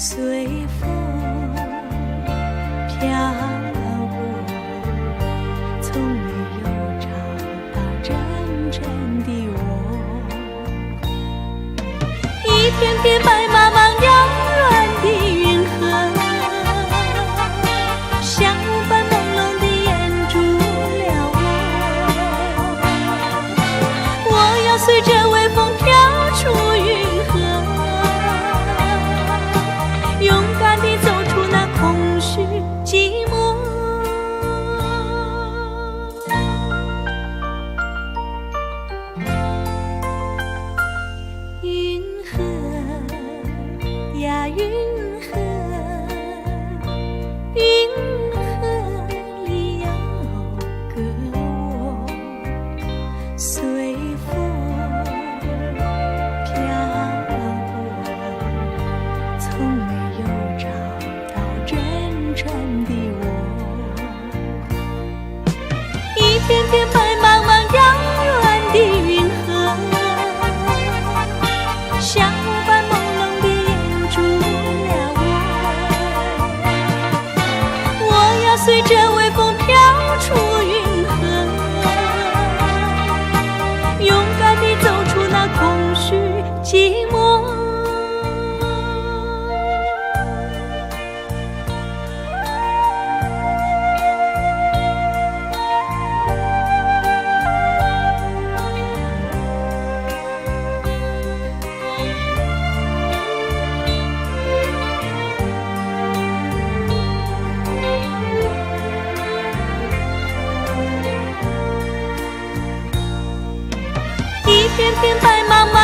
随风飘过，从没有找到真正的我。一片片白茫茫遥远的云河，像雾般朦胧地掩住了我要随着微风飘出云河，勇敢地走出那空虚寂寞。云河呀云河，云河里有个我，随风飘过，从没有找到真正的我。一片片白茫茫遥远的云河，像雾般朦胧地掩住了我要随着微风飘出云河，勇敢地走出那空虚寂寞。一片片白茫茫